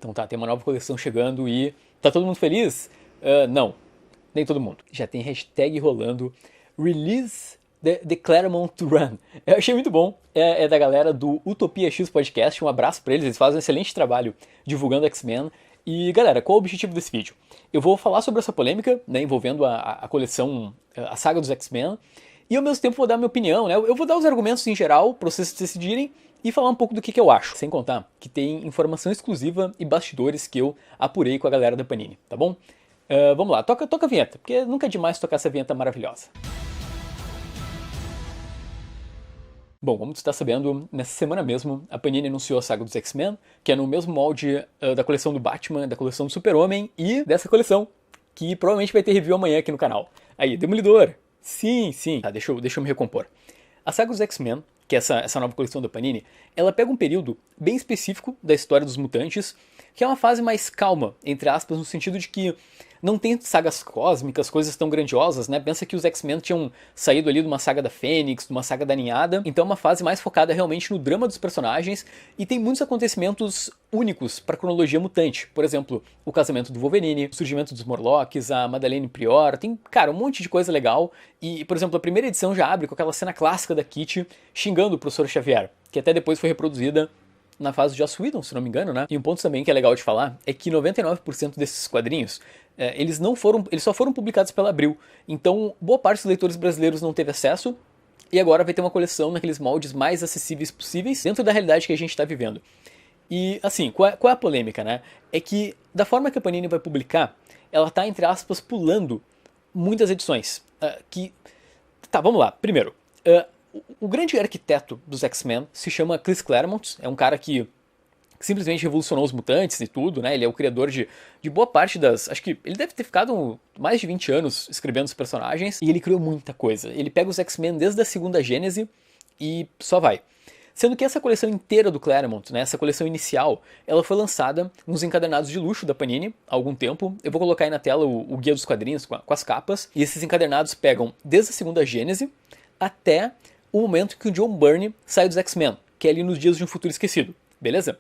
Então tá, tem uma nova coleção chegando e tá todo mundo feliz? Não, nem todo mundo. Já tem hashtag rolando Release the Claremont Run. Eu achei muito bom. É da galera do Utopia X Podcast. Um abraço pra eles, eles fazem um excelente trabalho divulgando X-Men. E galera, qual é o objetivo desse vídeo? Eu vou falar sobre essa polêmica, né, envolvendo a coleção, a saga dos X-Men, e ao mesmo tempo vou dar minha opinião, né? Eu vou dar os argumentos em geral para vocês decidirem e falar um pouco do que eu acho. Sem contar que tem informação exclusiva e bastidores que eu apurei com a galera da Panini, tá bom? Vamos lá, toca a vinheta, porque nunca é demais tocar essa vinheta maravilhosa. Bom, como tu está sabendo, nessa semana mesmo, a Panini anunciou a saga dos X-Men, que é no mesmo molde da coleção do Batman, da coleção do Super-Homem e dessa coleção, que provavelmente vai ter review amanhã aqui no canal. Aí, Demolidor! Sim. Tá, deixa eu me recompor. A saga dos X-Men, que é essa nova coleção da Panini, ela pega um período bem específico da história dos mutantes, que é uma fase mais calma, entre aspas, no sentido de que não tem sagas cósmicas, coisas tão grandiosas, né? Pensa que os X-Men tinham saído ali de uma saga da Fênix, de uma saga da Ninhada, então é uma fase mais focada realmente no drama dos personagens e tem muitos acontecimentos únicos para a cronologia mutante. Por exemplo, o casamento do Wolverine, o surgimento dos Morlocks, a Madeleine Prior, tem, cara, um monte de coisa legal. E, por exemplo, a primeira edição já abre com aquela cena clássica da Kitty xingando o professor Xavier, que até depois foi reproduzida na fase de Joss Whedon, se não me engano, né? E um ponto também que é legal de falar é que 99% desses quadrinhos, eles só foram publicados pela Abril. Então, boa parte dos leitores brasileiros não teve acesso e agora vai ter uma coleção naqueles moldes mais acessíveis possíveis dentro da realidade que a gente está vivendo. E, assim, qual é a polêmica, né? É que, da forma que a Panini vai publicar, ela tá, entre aspas, pulando muitas edições. Tá, vamos lá. Primeiro, o grande arquiteto dos X-Men se chama Chris Claremont, é um cara que simplesmente revolucionou os mutantes e tudo, né? Ele é o criador de boa parte das... Acho que ele deve ter ficado mais de 20 anos escrevendo os personagens, e ele criou muita coisa. Ele pega os X-Men desde a segunda Gênese e só vai. Sendo que essa coleção inteira do Claremont, né, essa coleção inicial, ela foi lançada nos encadernados de luxo da Panini há algum tempo. Eu vou colocar aí na tela o guia dos quadrinhos com as capas, e esses encadernados pegam desde a segunda Gênese até o momento que o John Byrne sai dos X-Men, que é ali nos Dias de um Futuro Esquecido, beleza?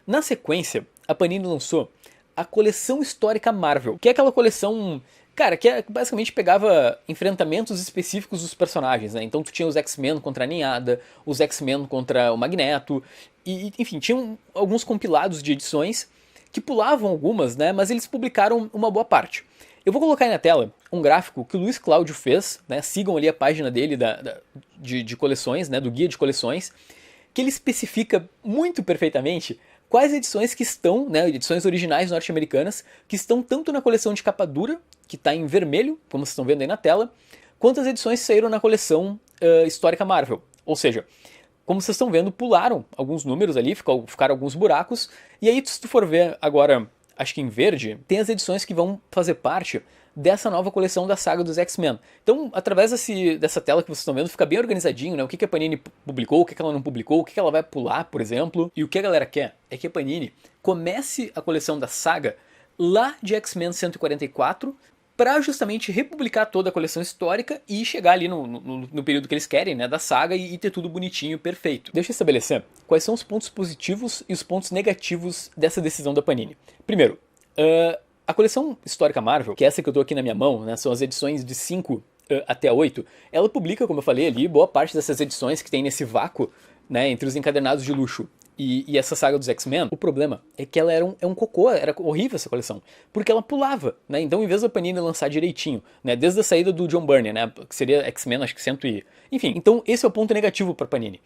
Na sequência, a Panini lançou a coleção histórica Marvel, que é aquela coleção, cara, que basicamente pegava enfrentamentos específicos dos personagens, né? Então tu tinha os X-Men contra a Ninhada, os X-Men contra o Magneto, e enfim, tinham alguns compilados de edições que pulavam algumas, né? Mas eles publicaram uma boa parte. Eu vou colocar aí na tela um gráfico que o Luiz Cláudio fez, né? Sigam ali a página dele de coleções, né? Do guia de coleções, que ele especifica muito perfeitamente quais edições que estão, né? Edições originais norte-americanas, que estão tanto na coleção de capa dura, que está em vermelho, como vocês estão vendo aí na tela, quanto as edições que saíram na coleção histórica Marvel. Ou seja, como vocês estão vendo, pularam alguns números ali, ficaram alguns buracos, e aí se tu for ver agora, acho que em verde, tem as edições que vão fazer parte dessa nova coleção da saga dos X-Men. Então, através dessa tela que vocês estão vendo, fica bem organizadinho, né? O que a Panini publicou, o que ela não publicou, o que ela vai pular, por exemplo. E o que a galera quer é que a Panini comece a coleção da saga lá de X-Men 144, para justamente republicar toda a coleção histórica e chegar ali no período que eles querem, né, da saga, e ter tudo bonitinho, perfeito. Deixa eu estabelecer quais são os pontos positivos e os pontos negativos dessa decisão da Panini. Primeiro, a coleção histórica Marvel, que é essa que eu tô aqui na minha mão, né, são as edições de 5 até a 8, ela publica, como eu falei ali, boa parte dessas edições que tem nesse vácuo, né, entre os encadernados de luxo e essa saga dos X-Men. O problema é que ela era um cocô, era horrível essa coleção, porque ela pulava, né? Então, em vez da Panini lançar direitinho, né, desde a saída do John Byrne, né, que seria X-Men, acho que 100 e... Enfim, então esse é o ponto negativo para Panini.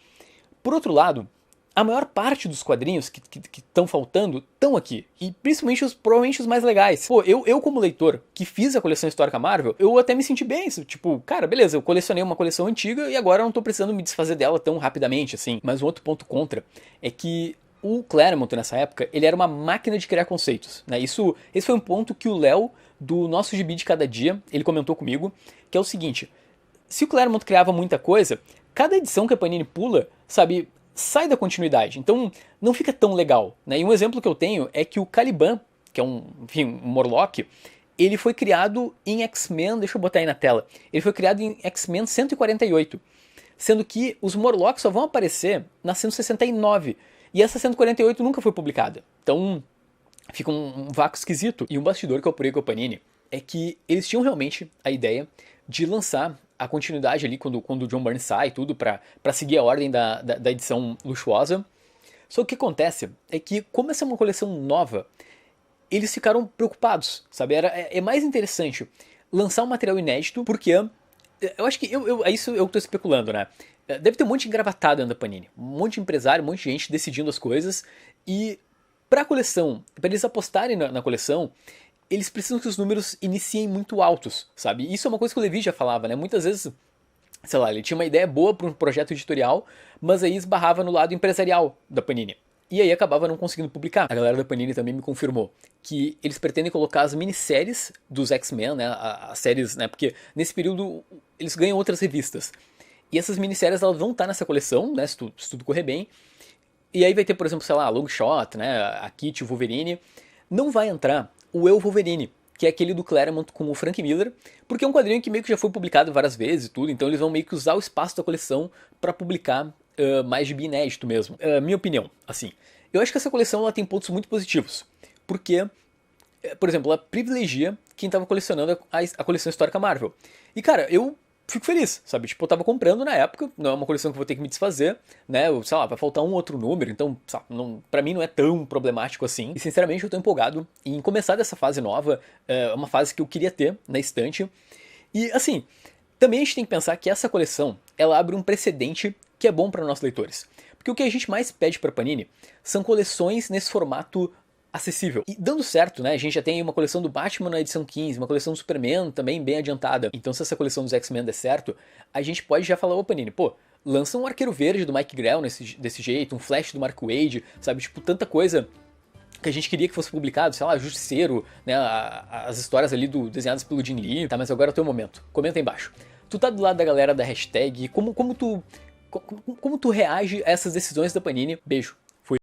Por outro lado, a maior parte dos quadrinhos que estão faltando estão aqui. E principalmente provavelmente os mais legais. Pô, eu como leitor que fiz a coleção histórica Marvel, eu até me senti bem. Tipo, cara, beleza, eu colecionei uma coleção antiga e agora eu não tô precisando me desfazer dela tão rapidamente, assim. Mas um outro ponto contra é que o Claremont, nessa época, ele era uma máquina de criar conceitos, né? Esse foi um ponto que o Léo, do nosso Gibi de Cada Dia, ele comentou comigo, que é o seguinte: se o Claremont criava muita coisa, cada edição que a Panini pula, sabe, sai da continuidade, então não fica tão legal, né? E um exemplo que eu tenho é que o Caliban, que é um Morlock, ele foi criado em X-Men, deixa eu botar aí na tela, ele foi criado em X-Men 148, sendo que os Morlocks só vão aparecer na 169, e essa 148 nunca foi publicada. Então, fica um vácuo esquisito. E um bastidor que eu apurei com a Panini é que eles tinham realmente a ideia de lançar a continuidade ali quando o John Byrne sai e tudo, pra seguir a ordem da edição luxuosa. Só que o que acontece é que, como essa é uma coleção nova, eles ficaram preocupados, sabe? É mais interessante lançar um material inédito, porque eu acho que é isso eu tô especulando, né? Deve ter um monte de engravatado dentro da Panini, um monte de empresário, um monte de gente decidindo as coisas, e pra coleção, pra eles apostarem na coleção, eles precisam que os números iniciem muito altos, sabe? Isso é uma coisa que o Levi já falava, né? Muitas vezes, sei lá, ele tinha uma ideia boa para um projeto editorial, mas aí esbarrava no lado empresarial da Panini. E aí acabava não conseguindo publicar. A galera da Panini também me confirmou que eles pretendem colocar as minisséries dos X-Men, né? As séries, né? Porque nesse período eles ganham outras revistas. E essas minisséries elas vão estar nessa coleção, né? Se tudo correr bem. E aí vai ter, por exemplo, sei lá, a Long Shot, né? A Kitty, o Wolverine. Não vai entrar o Eu Wolverine, que é aquele do Claremont com o Frank Miller, porque é um quadrinho que meio que já foi publicado várias vezes e tudo, então eles vão meio que usar o espaço da coleção para publicar mais de inédito mesmo. Minha opinião, assim, eu acho que essa coleção ela tem pontos muito positivos, porque, por exemplo, ela privilegia quem estava colecionando a coleção histórica Marvel. E cara, eu fico feliz, sabe? Tipo, eu tava comprando na época, não é uma coleção que eu vou ter que me desfazer, né? Sei lá, vai faltar um outro número, então, sabe, pra mim não é tão problemático assim. E sinceramente eu tô empolgado em começar dessa fase nova, uma fase que eu queria ter na estante. E assim, também a gente tem que pensar que essa coleção, ela abre um precedente que é bom para nossos leitores. Porque o que a gente mais pede pra Panini são coleções nesse formato acessível. E dando certo, né? A gente já tem uma coleção do Batman na edição 15, uma coleção do Superman também bem adiantada. Então se essa coleção dos X-Men der certo, a gente pode já falar, ô Panini, pô, lança um Arqueiro Verde do Mike Grell desse jeito, um Flash do Mark Waid, sabe? Tipo, tanta coisa que a gente queria que fosse publicado, sei lá, Justiceiro, né? As histórias ali desenhadas pelo Jim Lee. Tá, mas agora é o teu momento. Comenta aí embaixo. Tu tá do lado da galera da hashtag, como tu reage a essas decisões da Panini? Beijo.